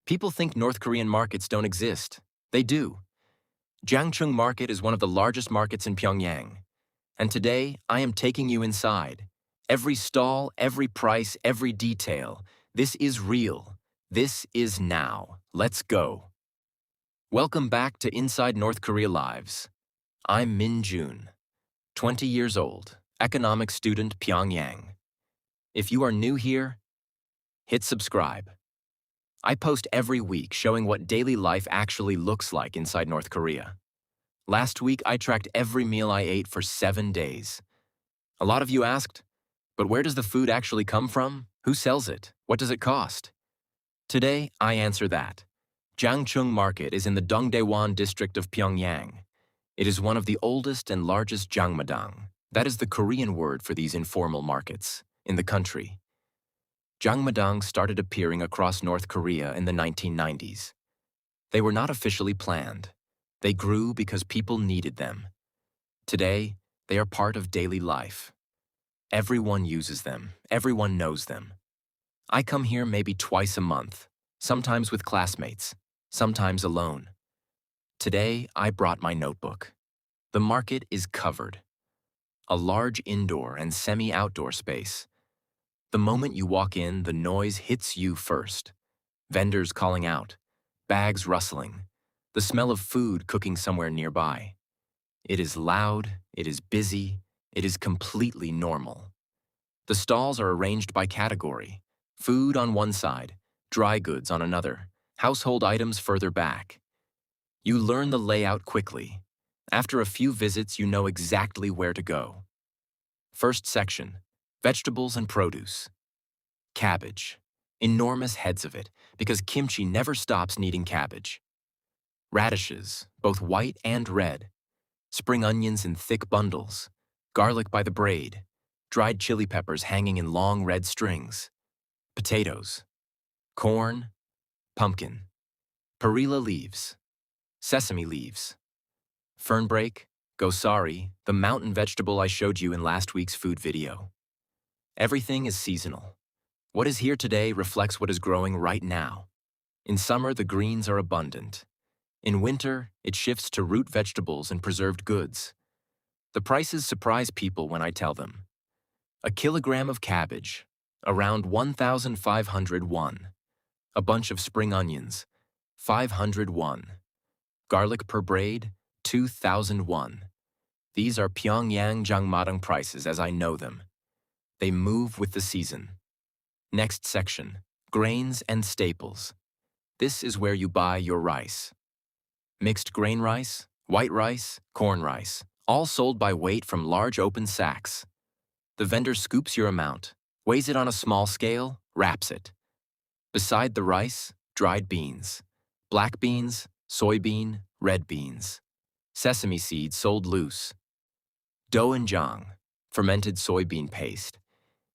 People think North Korean markets don't exist. They do. Jangchung Market is one of the largest markets in Pyongyang. And today, I am taking you inside. Every stall, every price, every detail. This is real. This is now. Let's go. Welcome back to Inside North Korea Lives. I'm Min Jun, 20 years old, economics student, Pyongyang. If you are new here, hit subscribe. I post every week showing what daily life actually looks like inside North Korea. Last week, I tracked every meal I ate for 7 days. A lot of you asked, but where does the food actually come from? Who sells it? What does it cost? Today, I answer that. Jangchung Market is in the Dongdaewan district of Pyongyang. It is one of the oldest and largest Jangmadang. That is the Korean word for these informal markets in the country. Jangmadang started appearing across North Korea in the 1990s. They were not officially planned. They grew because people needed them. Today, they are part of daily life. Everyone uses them. Everyone knows them. I come here maybe twice a month, sometimes with classmates, sometimes alone. Today, I brought my notebook. The market is covered. A large indoor and semi-outdoor space. The moment you walk in, the noise hits you first. Vendors calling out, bags rustling, the smell of food cooking somewhere nearby. It is loud, it is busy, it is completely normal. The stalls are arranged by category. Food on one side, dry goods on another, household items further back. You learn the layout quickly. After a few visits, you know exactly where to go. First section. Vegetables and produce. Cabbage. Enormous heads of it, because kimchi never stops needing cabbage. Radishes, both white and red. Spring onions in thick bundles. Garlic by the braid. Dried chili peppers hanging in long red strings. Potatoes. Corn. Pumpkin. Perilla leaves. Sesame leaves. Fernbrake. Gosari, the mountain vegetable I showed you in last week's food video. Everything is seasonal. What is here today reflects what is growing right now. In summer, the greens are abundant. In winter, it shifts to root vegetables and preserved goods. The prices surprise people when I tell them. A kilogram of cabbage, around 1,500 won. A bunch of spring onions, 500 won. Garlic per braid, 2,000 won. These are Pyongyang Jangmadang prices as I know them. They move with the season. Next section, grains and staples. This is where you buy your rice. Mixed grain rice, white rice, corn rice, all sold by weight from large open sacks. The vendor scoops your amount, weighs it on a small scale, wraps it. Beside the rice, dried beans. Black beans, soybean, red beans. Sesame seeds sold loose. Doenjang, fermented soybean paste,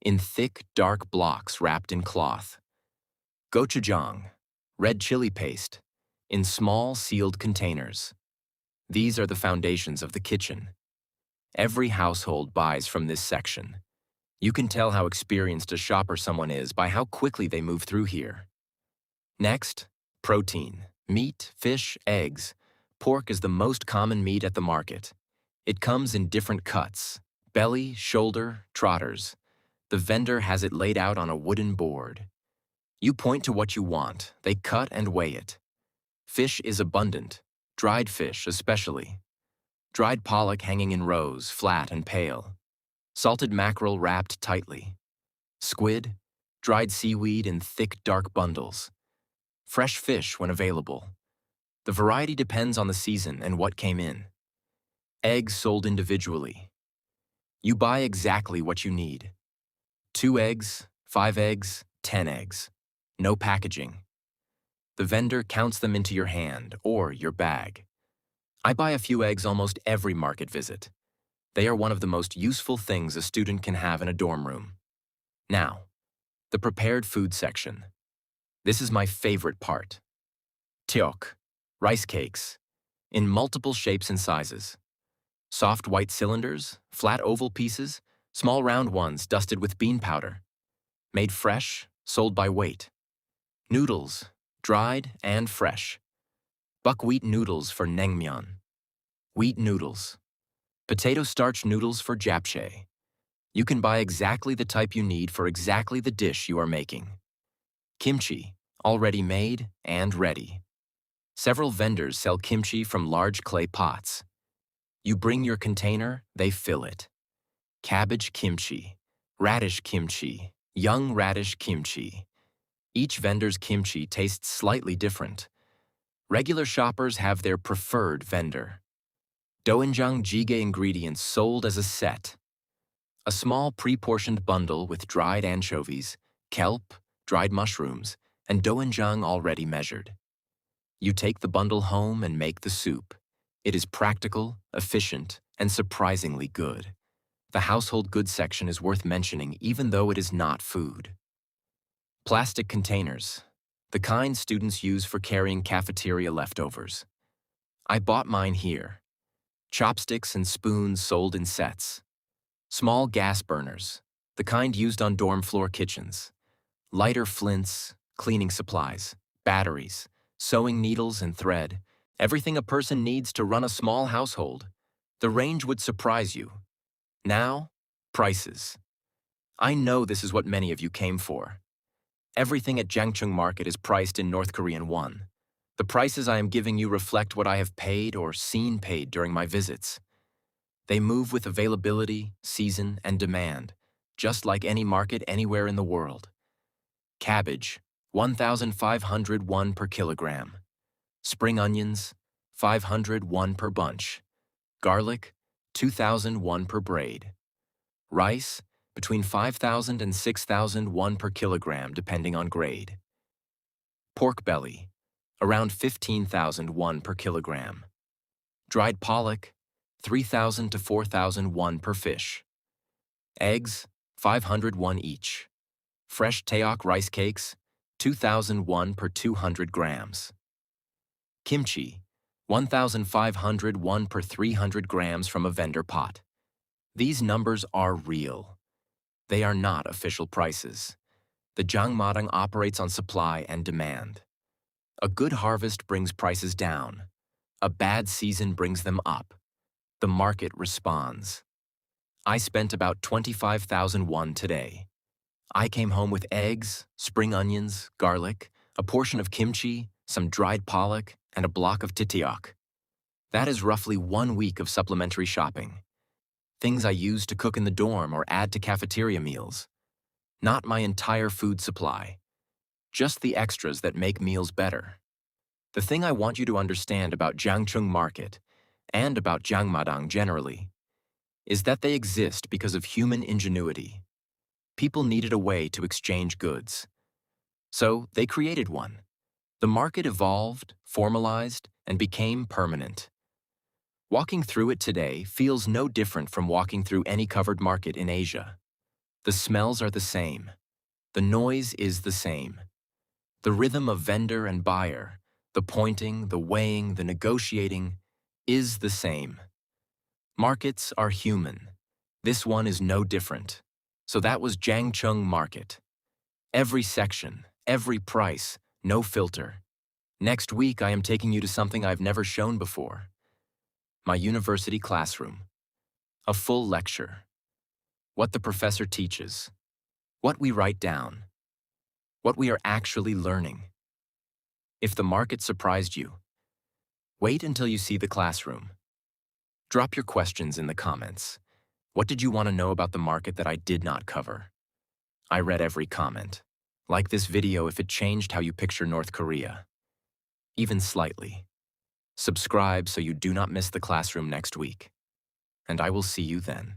in thick, dark blocks wrapped in cloth. Gochujang, red chili paste, in small, sealed containers. These are the foundations of the kitchen. Every household buys from this section. You can tell how experienced a shopper someone is by how quickly they move through here. Next, protein, meat, fish, eggs. Pork is the most common meat at the market. It comes in different cuts, belly, shoulder, trotters. The vendor has it laid out on a wooden board. You point to what you want, they cut and weigh it. Fish is abundant, dried fish especially. Dried pollock hanging in rows, flat and pale. Salted mackerel wrapped tightly. Squid, dried seaweed in thick, dark bundles. Fresh fish when available. The variety depends on the season and what came in. Eggs sold individually. You buy exactly what you need. 2 eggs, 5 eggs, 10 eggs. No packaging. The vendor counts them into your hand or your bag. I buy a few eggs almost every market visit. They are one of the most useful things a student can have in a dorm room. Now, the prepared food section. This is my favorite part. Tteok, rice cakes, in multiple shapes and sizes. Soft white cylinders, flat oval pieces, small round ones dusted with bean powder. Made fresh, sold by weight. Noodles, dried and fresh. Buckwheat noodles for naengmyeon. Wheat noodles. Potato starch noodles for japchae. You can buy exactly the type you need for exactly the dish you are making. Kimchi, already made and ready. Several vendors sell kimchi from large clay pots. You bring your container, they fill it. Cabbage kimchi, radish kimchi, young radish kimchi. Each vendor's kimchi tastes slightly different. Regular shoppers have their preferred vendor. Doenjang jjigae ingredients sold as a set. A small pre-portioned bundle with dried anchovies, kelp, dried mushrooms, and doenjang already measured. You take the bundle home and make the soup. It is practical, efficient, and surprisingly good. The household goods section is worth mentioning even though it is not food. Plastic containers, the kind students use for carrying cafeteria leftovers. I bought mine here. Chopsticks and spoons sold in sets. Small gas burners, the kind used on dorm floor kitchens. Lighter flints, cleaning supplies, batteries, sewing needles and thread, everything a person needs to run a small household. The range would surprise you. Now, prices. I know this is what many of you came for. Everything at Jangchung Market is priced in North Korean won. The prices I am giving you reflect what I have paid or seen paid during my visits. They move with availability, season, and demand, just like any market anywhere in the world. Cabbage, 1,500 won per kilogram. Spring onions, 500 won per bunch. Garlic, 2,000 won per braid. Rice, between 5,000 and 6,000 won per kilogram depending on grade. Pork belly, around 15,000 won per kilogram. Dried pollock, 3,000 to 4,000 won per fish. Eggs, 500 won each. Fresh tteok rice cakes, 2,000 won per 200 grams. Kimchi, 1,500 won per 300 grams from a vendor pot. These numbers are real. They are not official prices. The Jangmadang operates on supply and demand. A good harvest brings prices down. A bad season brings them up. The market responds. I spent about 25,000 won today. I came home with eggs, spring onions, garlic, a portion of kimchi, some dried pollock, and a block of tteok. That is roughly 1 week of supplementary shopping. Things I use to cook in the dorm or add to cafeteria meals. Not my entire food supply. Just the extras that make meals better. The thing I want you to understand about Jangchung Market, and about Jangmadang generally, is that they exist because of human ingenuity. People needed a way to exchange goods. So they created one. The market evolved, formalized, and became permanent. Walking through it today feels no different from walking through any covered market in Asia. The smells are the same. The noise is the same. The rhythm of vendor and buyer, the pointing, the weighing, the negotiating, is the same. Markets are human. This one is no different. So that was Jangchung Market. Every section, every price, no filter. Next week I am taking you to something I've never shown before. My university classroom. A full lecture. What the professor teaches. What we write down. What we are actually learning. If the market surprised you, wait until you see the classroom. Drop your questions in the comments. What did you want to know about the market that I did not cover? I read every comment. Like this video if it changed how you picture North Korea. Even slightly. Subscribe so you do not miss the classroom next week. And I will see you then.